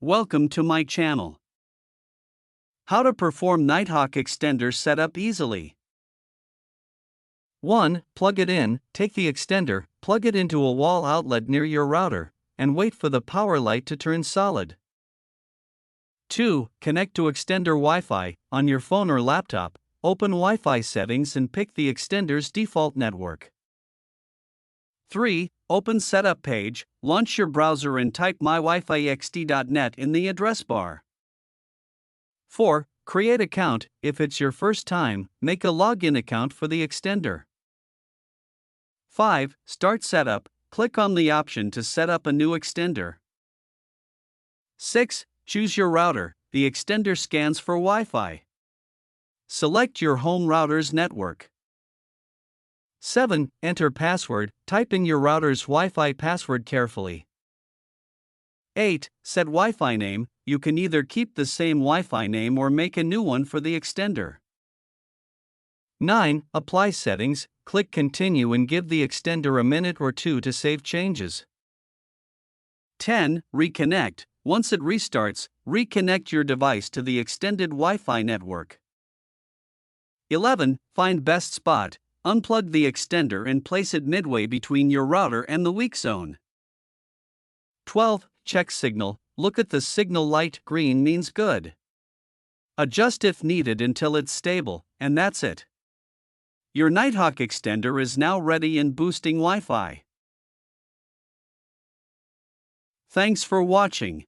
Welcome to my channel. How to perform Nighthawk Extender setup easily. 1. Plug it in. Take the extender, plug it into a wall outlet near your router, and wait for the power light to turn solid. 2. Connect to extender Wi-Fi. On your phone or laptop, open Wi-Fi settings and pick the extender's default network. 3. Open Setup page, launch your browser and type mywifixt.net in the address bar. 4. Create account. If it's your first time, make a login account for the extender. 5. Start setup, click on the option to set up a new extender. 6. Choose your router, the extender scans for Wi-Fi. Select your home router's network. 7. Enter password, type in your router's Wi-Fi password carefully. 8. Set Wi-Fi name, you can either keep the same Wi-Fi name or make a new one for the extender. 9. Apply settings, click continue and give the extender a minute or two to save changes. 10. Reconnect, once it restarts, reconnect your device to the extended Wi-Fi network. 11. Find best spot. Unplug the extender and place it midway between your router and the weak zone. 12. Check signal. Look at the signal light, green means good. Adjust if needed until it's stable, and that's it. Your Nighthawk extender is now ready and boosting Wi-Fi. Thanks for watching.